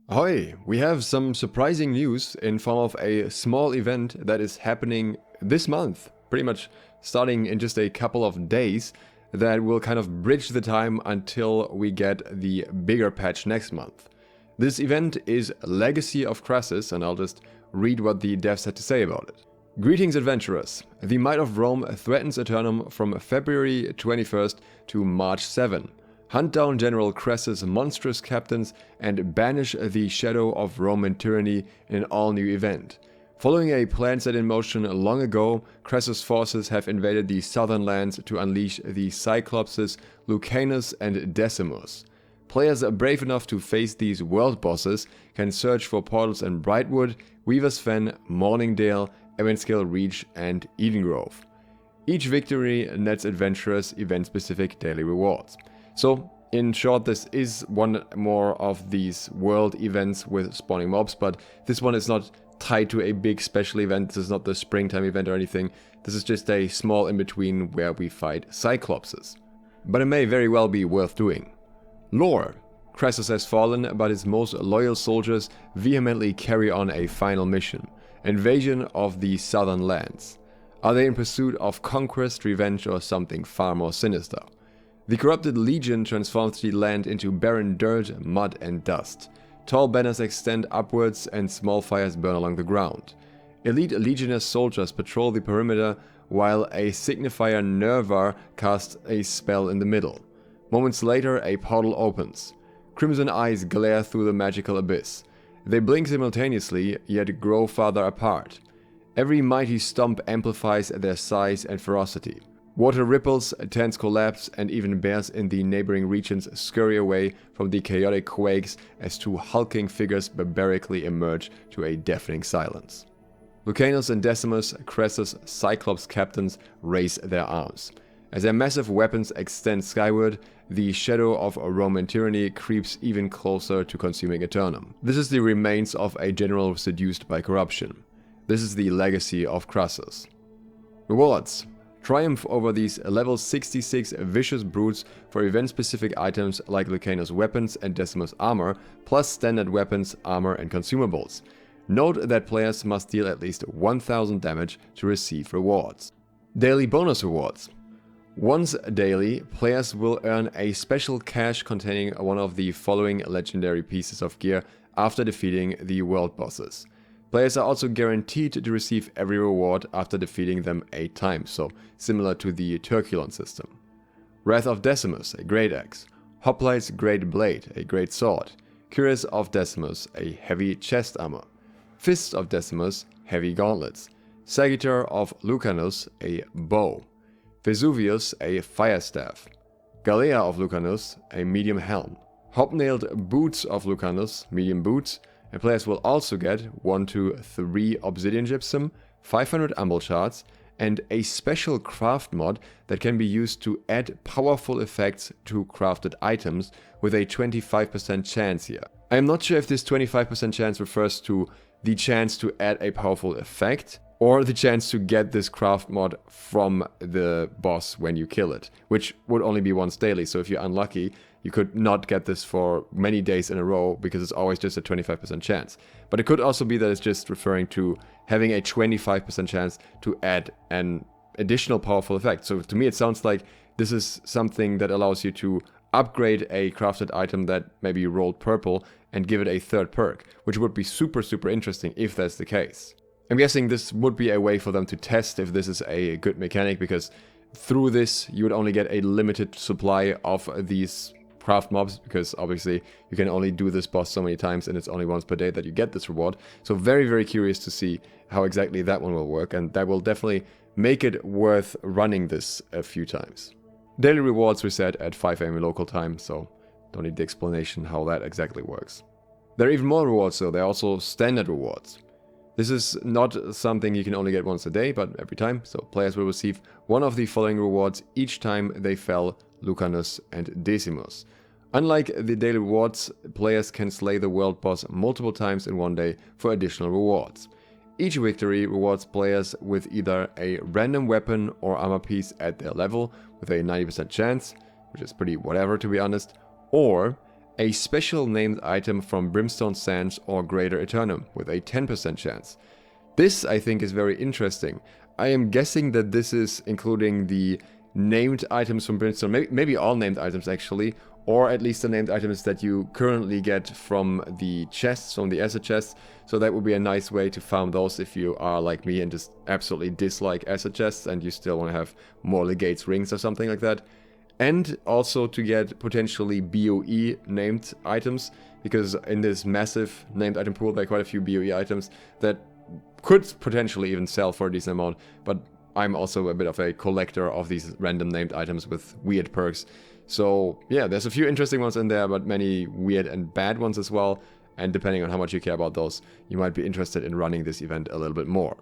Ahoy! We have some surprising news in form of a small event that is happening this month, pretty much starting in just a couple of days, that will kind of bridge the time until we get the bigger patch next month. This event is Legacy of Crassus, and I'll just read what the devs had to say about it. Greetings adventurers! The might of Rome threatens Eternum from February 21st to March 7. Hunt down General Crassus' monstrous captains and banish the shadow of Roman tyranny in an all-new event. Following a plan set in motion long ago, Crassus' forces have invaded the southern lands to unleash the cyclopses Lucanus and Decimus. Players brave enough to face these world bosses can search for portals in Brightwood, Weaver's Fen, Morningdale, Evanskill Reach, and Eden Grove. Each victory nets adventurers event-specific daily rewards. So, in short, this is one more of these world events with spawning mobs, but this one is not tied to a big special event. This is not the springtime event or anything. This is just a small in-between where we fight cyclopses. But it may very well be worth doing. Lore. Crassus has fallen, but his most loyal soldiers vehemently carry on a final mission: invasion of the southern lands. Are they in pursuit of conquest, revenge, or something far more sinister? The corrupted legion transforms the land into barren dirt, mud, and dust. Tall banners extend upwards and small fires burn along the ground. Elite legionnaire soldiers patrol the perimeter while a signifier Nervar casts a spell in the middle. Moments later, a portal opens. Crimson eyes glare through the magical abyss. They blink simultaneously, yet grow farther apart. Every mighty stomp amplifies their size and ferocity. Water ripples, tents collapse, and even bears in the neighboring regions scurry away from the chaotic quakes as two hulking figures barbarically emerge to a deafening silence. Lucanus and Decimus, Crassus' Cyclops captains, raise their arms. As their massive weapons extend skyward, the shadow of Roman tyranny creeps even closer to consuming Eternum. This is the remains of a general seduced by corruption. This is the legacy of Crassus. Rewards. Triumph over these level 66 vicious brutes for event-specific items like Lucanus' weapons and Decimus' armor, plus standard weapons, armor, and consumables. Note that players must deal at least 1000 damage to receive rewards. Daily bonus rewards. Once daily, players will earn a special cache containing one of the following legendary pieces of gear after defeating the world bosses. Players are also guaranteed to receive every reward after defeating them 8 times, so similar to the Turkulon system. Wrath of Decimus, a great axe. Hoplite's great blade, a great sword. Cuirass of Decimus, a heavy chest armor. Fist of Decimus, heavy gauntlets. Sagittar of Lucanus, a bow. Vesuvius, a fire staff. Galea of Lucanus, a medium helm. Hobnailed boots of Lucanus, medium boots. And players will also get 1 to 3 Obsidian Gypsum, 500 Umbral Shards, and a special craft mod that can be used to add powerful effects to crafted items with a 25% chance here. I am not sure if this 25% chance refers to the chance to add a powerful effect, or the chance to get this craft mod from the boss when you kill it, which would only be once daily, so if you're unlucky, you could not get this for many days in a row because it's always just a 25% chance. But it could also be that it's just referring to having a 25% chance to add an additional powerful effect. So to me it sounds like this is something that allows you to upgrade a crafted item that maybe rolled purple and give it a third perk, which would be super interesting if that's the case. I'm guessing this would be a way for them to test if this is a good mechanic, because through this you would only get a limited supply of these craft mobs, because obviously you can only do this boss so many times and it's only once per day that you get this reward. So very curious to see how exactly that one will work, and that will definitely make it worth running this a few times. Daily rewards reset at 5 AM local time, so don't need the explanation how that exactly works. There are even more rewards though. There are also standard rewards. This is not something you can only get once a day, but every time, so players will receive one of the following rewards each time they fell Lucanus and Decimus. Unlike the daily rewards, players can slay the world boss multiple times in one day for additional rewards. Each victory rewards players with either a random weapon or armor piece at their level with a 90% chance, which is pretty whatever to be honest, or a special named item from Brimstone Sands or Greater Eternum with a 10% chance. This, I think, is very interesting. I am guessing that this is including the named items from Brimstone, maybe all named items actually, or at least the named items that you currently get from the chests, from the asset chests. So that would be a nice way to farm those if you are like me and just absolutely dislike asset chests and you still want to have more legates rings or something like that. And also to get potentially BOE named items, because in this massive named item pool there are quite a few BOE items that could potentially even sell for a decent amount, but I'm also a bit of a collector of these random named items with weird perks. So yeah, there's a few interesting ones in there, but many weird and bad ones as well, and depending on how much you care about those, you might be interested in running this event a little bit more.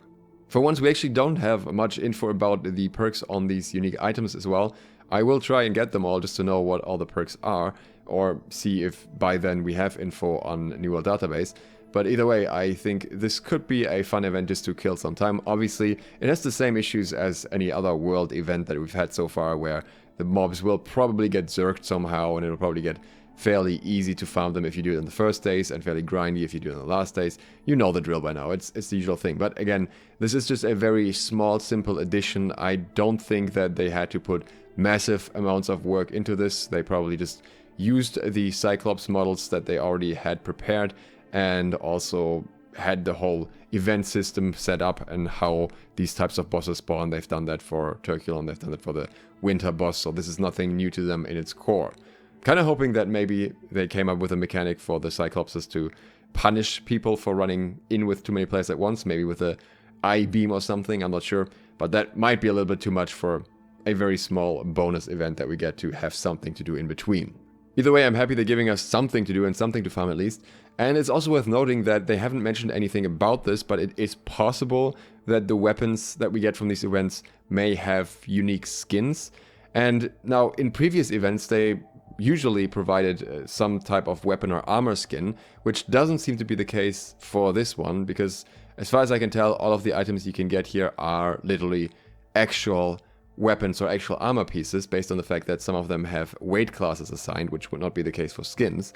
For once we actually don't have much info about the perks on these unique items as well. I will try and get them all just to know what all the perks are, or see if by then we have info on New World Database. But either way, I think this could be a fun event just to kill some time. Obviously, it has the same issues as any other world event that we've had so far, where the mobs will probably get zerked somehow, and it'll probably get fairly easy to farm them if you do it in the first days, and fairly grindy if you do it in the last days. You know the drill by now, it's the usual thing. But again, this is just a very small, simple addition. I don't think that they had to put massive amounts of work into this. They probably just used the cyclops models that they already had prepared, and also had the whole event system set up and how these types of bosses spawn. They've done that for Turkulon, they've done that for the winter boss, so this is nothing new to them in its core. Kind of hoping that maybe they came up with a mechanic for the cyclopses to punish people for running in with too many players at once, maybe with a I-beam or something, I'm not sure. But that might be a little bit too much for a very small bonus event that we get to have something to do in between. Either way, I'm happy they're giving us something to do and something to farm at least. And it's also worth noting that they haven't mentioned anything about this, but it is possible that the weapons that we get from these events may have unique skins. And now, in previous events, they usually provided some type of weapon or armor skin, which doesn't seem to be the case for this one, because as far as I can tell, all of the items you can get here are literally actual weapons or actual armor pieces, based on the fact that some of them have weight classes assigned, which would not be the case for skins.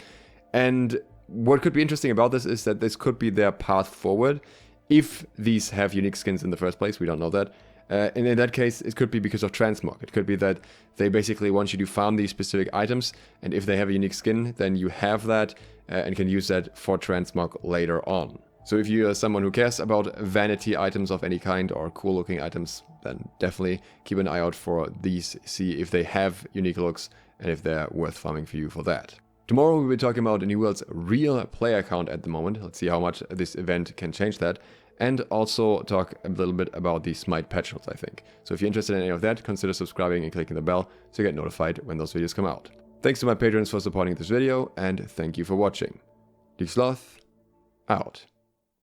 And what could be interesting about this is that this could be their path forward. If these have unique skins in the first place, we don't know that. And in that case, it could be because of transmog. It could be that they basically want you to farm these specific items, and if they have a unique skin, then you have that and can use that for transmog later on. So if you are someone who cares about vanity items of any kind or cool looking items, then definitely keep an eye out for these, see if they have unique looks and if they're worth farming for you for that. Tomorrow we'll be talking about New World's real player count at the moment. Let's see how much this event can change that. And also talk a little bit about the Smite patch notes, I think. So if you're interested in any of that, consider subscribing and clicking the bell to get notified when those videos come out. Thanks to my patrons for supporting this video, and thank you for watching. SLOTH out.